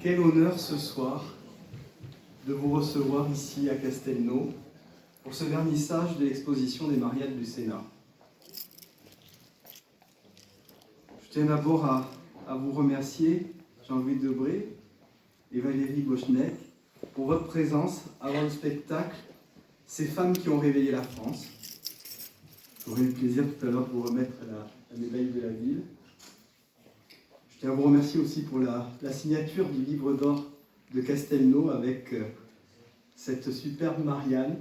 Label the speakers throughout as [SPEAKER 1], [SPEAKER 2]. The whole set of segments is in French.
[SPEAKER 1] Quel honneur ce soir de vous recevoir ici à Castelnau pour ce vernissage de l'exposition des Mariannes du Sénat. Je tiens d'abord à vous remercier, Jean-Louis Debré et Valérie Bochnek, pour votre présence avant le spectacle « Ces femmes qui ont réveillé la France ». J'aurai le plaisir tout à l'heure de vous remettre la médaille de la ville. Je tiens à vous remercier aussi pour la signature du livre d'or de Castelnau avec cette superbe Marianne.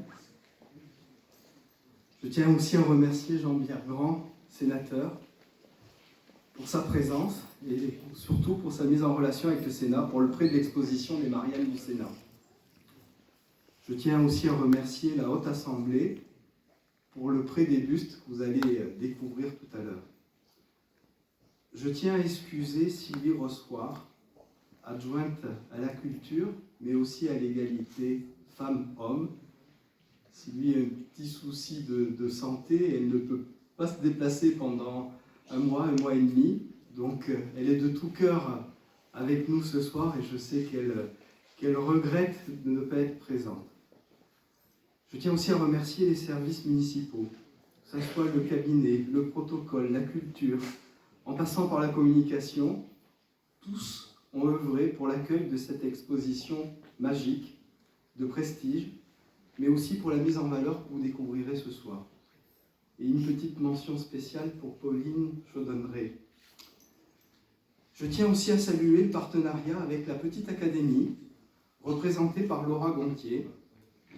[SPEAKER 1] Je tiens aussi à remercier Jean-Pierre Grand, sénateur, pour sa présence et surtout pour sa mise en relation avec le Sénat pour le prêt de l'exposition des Mariannes du Sénat. Je tiens aussi à remercier la Haute Assemblée pour le prêt des bustes que vous allez découvrir tout à l'heure. Je tiens à excuser Sylvie Rossoir, adjointe à la culture, mais aussi à l'égalité femmes-hommes. Sylvie a un petit souci de santé, elle ne peut pas se déplacer pendant un mois et demi, donc elle est de tout cœur avec nous ce soir et je sais qu'elle regrette de ne pas être présente. Je tiens aussi à remercier les services municipaux, que ce soit le cabinet, le protocole, la culture, en passant par la communication, tous ont œuvré pour l'accueil de cette exposition magique, de prestige, mais aussi pour la mise en valeur que vous découvrirez ce soir. Et une petite mention spéciale pour Pauline Chaudonneret. Je tiens aussi à saluer le partenariat avec la Petite Académie, représentée par Laura Gontier.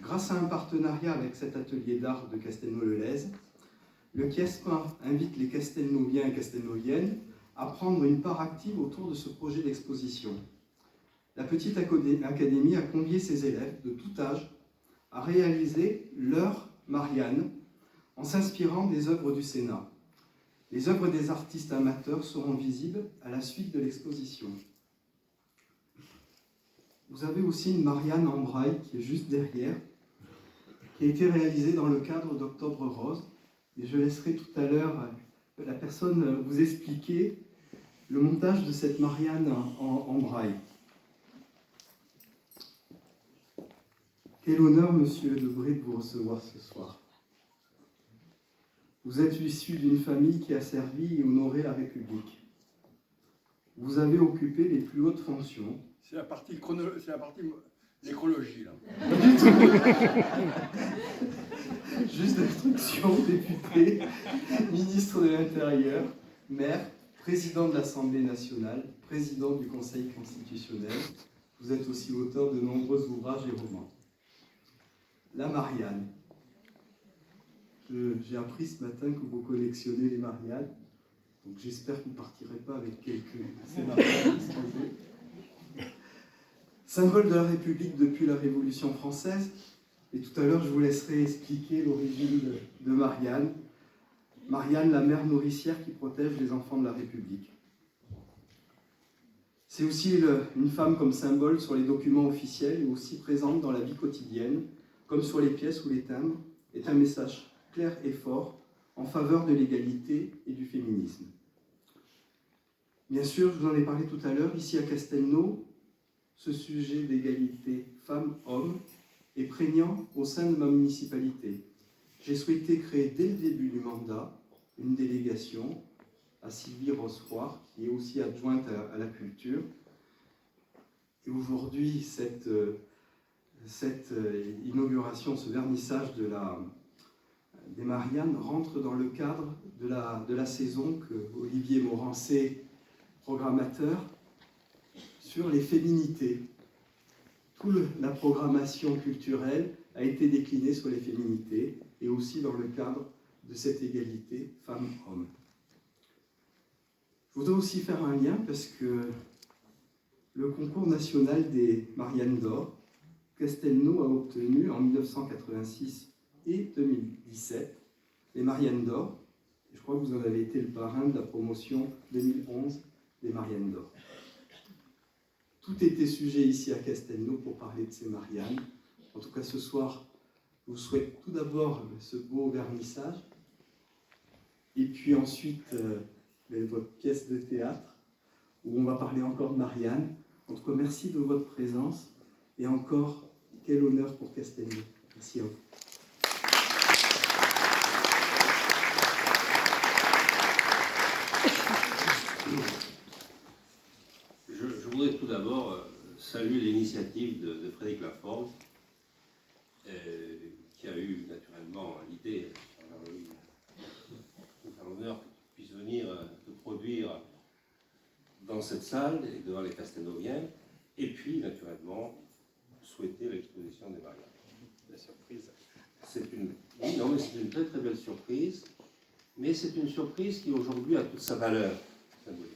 [SPEAKER 1] Grâce à un partenariat avec cet atelier d'art de Castelnau-le-Lez, le CIESPA invite les Castelnauviens et Castelnauviennes à prendre une part active autour de ce projet d'exposition. La Petite Académie a convié ses élèves de tout âge à réaliser leur Marianne en s'inspirant des œuvres du Sénat. Les œuvres des artistes amateurs seront visibles à la suite de l'exposition. Vous avez aussi une Marianne en braille qui est juste derrière, qui a été réalisée dans le cadre d'Octobre Rose. Et je laisserai tout à l'heure la personne vous expliquer le montage de cette Marianne en braille. Quel honneur, monsieur Debré, de vous recevoir ce soir. Vous êtes issu d'une famille qui a servi et honoré la République. Vous avez occupé les plus hautes fonctions.
[SPEAKER 2] C'est la partie l'écologie, là.
[SPEAKER 1] Pas du tout. Juste d'instruction, député, ministre de l'Intérieur, maire, président de l'Assemblée nationale, président du Conseil constitutionnel. Vous êtes aussi auteur de nombreux ouvrages et romans. La Marianne. J'ai appris ce matin que vous collectionnez les Mariannes, donc j'espère que vous ne partirez pas avec quelques Mariannes. Symbole de la République depuis la Révolution française, et tout à l'heure je vous laisserai expliquer l'origine de Marianne. Marianne, la mère nourricière qui protège les enfants de la République. C'est aussi une femme comme symbole sur les documents officiels et aussi présente dans la vie quotidienne, comme sur les pièces ou les timbres, est un message clair et fort en faveur de l'égalité et du féminisme. Bien sûr, je vous en ai parlé tout à l'heure, ici à Castelnau, ce sujet d'égalité femmes-hommes est prégnant au sein de ma municipalité. J'ai souhaité créer dès le début du mandat une délégation à Sylvie Rossoir, qui est aussi adjointe à la culture. Et aujourd'hui, cette inauguration, ce vernissage des Mariannes rentre dans le cadre de la saison que Olivier Morancé, programmateur, sur les féminités. Toute la programmation culturelle a été déclinée sur les féminités et aussi dans le cadre de cette égalité femmes-hommes. Je voudrais aussi faire un lien parce que le concours national des Mariannes d'or, Castelnau a obtenu en 1986 et 2017 les Mariannes d'or. Je crois que vous en avez été le parrain de la promotion 2011 des Mariannes d'or. Tout était sujet ici à Castelnau pour parler de ces Mariannes. En tout cas, ce soir, je vous souhaite tout d'abord ce beau vernissage. Et puis ensuite, votre pièce de théâtre, où on va parler encore de Marianne. En tout cas, merci de votre présence et encore, quel honneur pour Castelnau. Merci à vous.
[SPEAKER 2] Je voudrais tout d'abord saluer l'initiative de Frédéric Lafforgue, qui a eu naturellement l'idée, de faire l'honneur que tu puisses venir te produire dans cette salle et devant les Castelnauviens, et puis naturellement souhaiter l'exposition des Mariannes. La surprise. Oui, non, mais c'est une très très belle surprise, mais c'est une surprise qui aujourd'hui a toute sa valeur symbolique.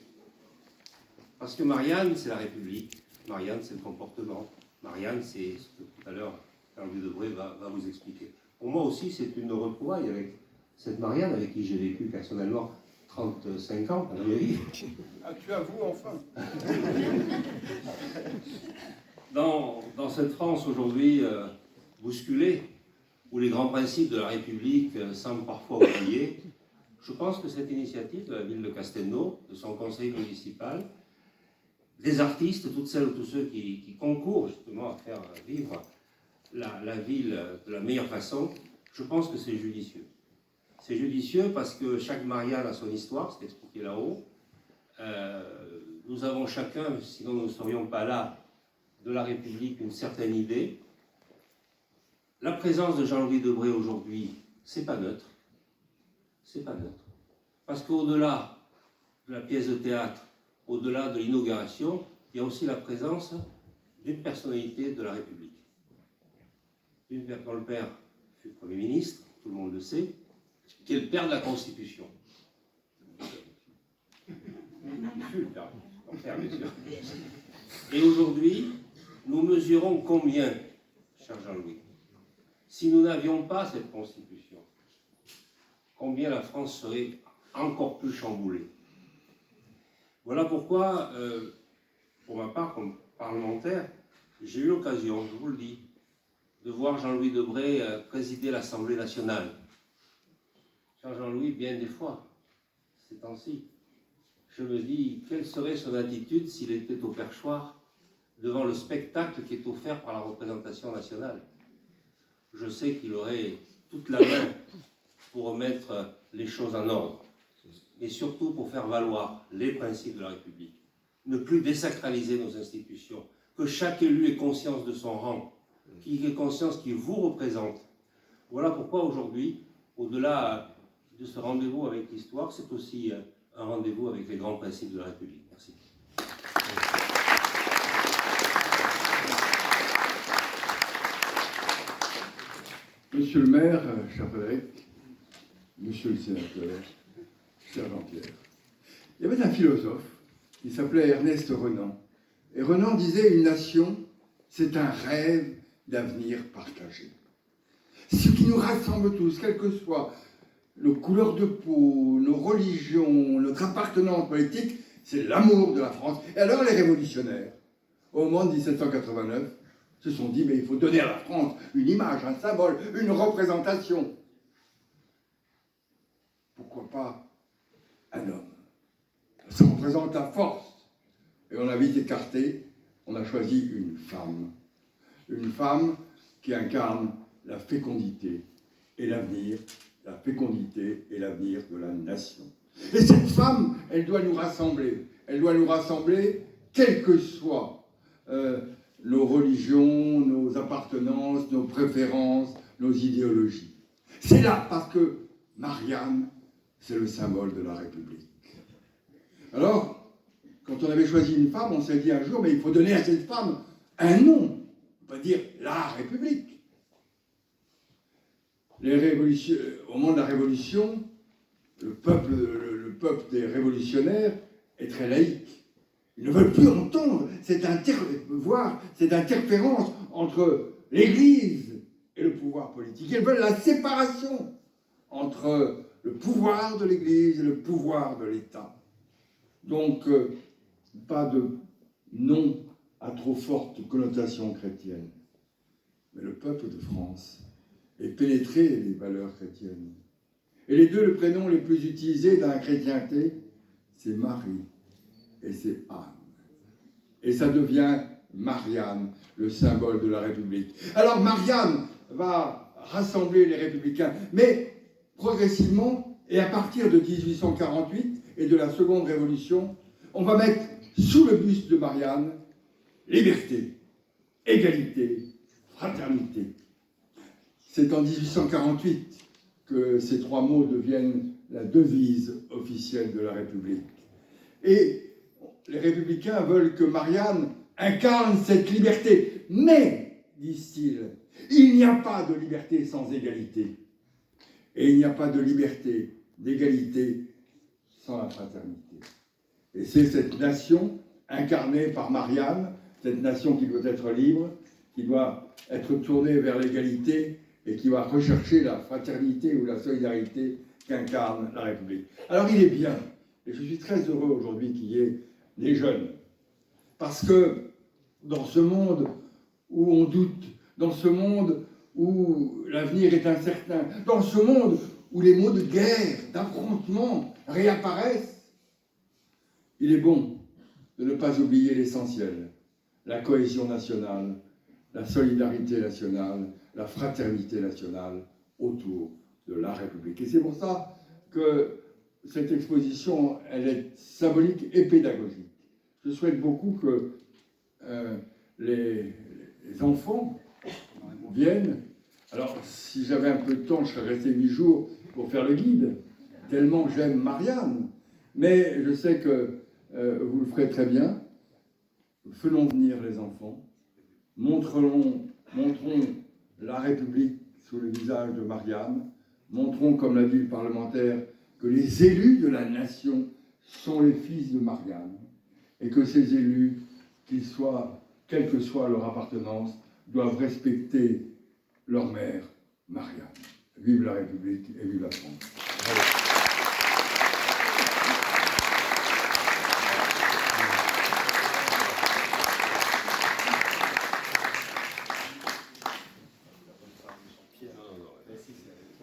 [SPEAKER 2] Parce que Marianne, c'est la République, Marianne, c'est le comportement, Marianne, c'est ce que tout à l'heure Jean-Louis Debré va vous expliquer. Pour moi aussi, c'est une retrouvaille avec cette Marianne avec qui j'ai vécu personnellement 35 ans dans ma vie.
[SPEAKER 3] Ah, tu avoues enfin.
[SPEAKER 2] Dans cette France aujourd'hui bousculée, où les grands principes de la République semblent parfois oubliés, je pense que cette initiative de la ville de Castelnau, de son conseil municipal, des artistes, toutes celles ou tous ceux qui concourent justement à faire vivre la ville de la meilleure façon, je pense que c'est judicieux. C'est judicieux parce que chaque Marianne a son histoire, c'est expliqué là-haut. Nous avons chacun, sinon nous ne serions pas là, de la République, une certaine idée. La présence de Jean-Louis Debré aujourd'hui, c'est pas neutre. C'est pas neutre. Parce qu'au-delà de la pièce de théâtre, au-delà de l'inauguration, il y a aussi la présence d'une personnalité de la République. Dont le père fut Premier ministre, tout le monde le sait, qui est le père de la Constitution. Il fut le père, bien sûr. Et aujourd'hui, nous mesurons combien, cher Jean-Louis, si nous n'avions pas cette Constitution, combien la France serait encore plus chamboulée. Voilà pourquoi, pour ma part, comme parlementaire, j'ai eu l'occasion, je vous le dis, de voir Jean-Louis Debré présider l'Assemblée nationale. Cher Jean-Louis, bien des fois, ces temps-ci, je me dis, quelle serait son attitude s'il était au perchoir devant le spectacle qui est offert par la représentation nationale. Je sais qu'il aurait toute la main pour remettre les choses en ordre, et surtout pour faire valoir les principes de la République, ne plus désacraliser nos institutions, que chaque élu ait conscience de son rang, qu'il ait conscience qu'il vous représente. Voilà pourquoi aujourd'hui, au-delà de ce rendez-vous avec l'histoire, c'est aussi un rendez-vous avec les grands principes de la République. Merci.
[SPEAKER 3] Monsieur le maire, cher Frédéric, monsieur le sénateur, cher Jean-Pierre, il y avait un philosophe qui s'appelait Ernest Renan. Et Renan disait, une nation, c'est un rêve d'avenir partagé. Ce qui nous rassemble tous, quelles que soient nos couleurs de peau, nos religions, notre appartenance politique, c'est l'amour de la France. Et alors les révolutionnaires, au moment de 1789, se sont dit, mais il faut donner à la France une image, un symbole, une représentation. Pourquoi pas un homme? Ça représente la force. Et on a vite écarté, on a choisi une femme. Une femme qui incarne la fécondité et l'avenir, la fécondité et l'avenir de la nation. Et cette femme, elle doit nous rassembler. Elle doit nous rassembler, quelles que soient nos religions, nos appartenances, nos préférences, nos idéologies. C'est là parce que Marianne, c'est le symbole de la République. Alors, quand on avait choisi une femme, on s'est dit un jour, mais il faut donner à cette femme un nom. On ne peut pas dire la République. Au moment de la Révolution, le peuple des révolutionnaires est très laïque. Ils ne veulent plus entendre cette interférence entre l'Église et le pouvoir politique. Ils veulent la séparation entre le pouvoir de l'Église et le pouvoir de l'État. Donc, pas de nom à trop forte connotation chrétienne. Mais le peuple de France est pénétré des valeurs chrétiennes. Et les deux prénoms les plus utilisés dans la chrétienté, c'est Marie et c'est Anne. Et ça devient Marianne, le symbole de la République. Alors Marianne va rassembler les républicains, mais progressivement, et à partir de 1848 et de la Seconde Révolution, on va mettre sous le buste de Marianne liberté, égalité, fraternité. C'est en 1848 que ces trois mots deviennent la devise officielle de la République. Et les républicains veulent que Marianne incarne cette liberté. Mais, disent-ils, il n'y a pas de liberté sans égalité. Et il n'y a pas de liberté, d'égalité, sans la fraternité. Et c'est cette nation incarnée par Marianne, cette nation qui doit être libre, qui doit être tournée vers l'égalité et qui va rechercher la fraternité ou la solidarité qu'incarne la République. Alors il est bien, et je suis très heureux aujourd'hui qu'il y ait des jeunes, parce que dans ce monde où on doute, dans ce monde où l'avenir est incertain, dans ce monde où les mots de guerre, d'affrontement réapparaissent, il est bon de ne pas oublier l'essentiel, la cohésion nationale, la solidarité nationale, la fraternité nationale autour de la République. Et c'est pour ça que cette exposition, elle est symbolique et pédagogique. Je souhaite beaucoup que les enfants viennent. Alors, si j'avais un peu de temps, je serais resté 8 jours pour faire le guide, tellement j'aime Marianne. Mais je sais que vous le ferez très bien. Faisons venir les enfants. Montrons la République sous le visage de Marianne. Montrons, comme l'a dit le parlementaire, que les élus de la nation sont les fils de Marianne. Et que ces élus, qu'ils soient, quelle que soit leur appartenance, doivent respecter leur mère, Marianne. Vive la République et vive la France.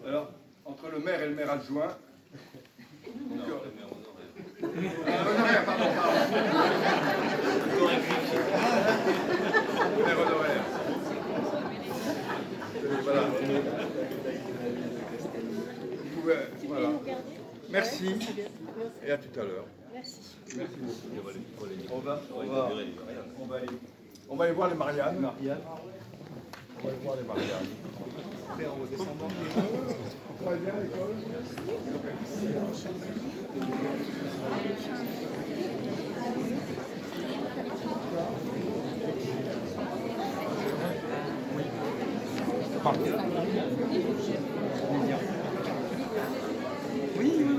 [SPEAKER 3] Alors, entre le maire et le maire adjoint... Honoraire, pardon. Maire honoraire. Voilà. Vous pouvez, voilà. Merci et à tout à l'heure. Merci beaucoup. On va aller voir les Marianne. On va aller voir les Marianne. On va bien à l'école. Parfait.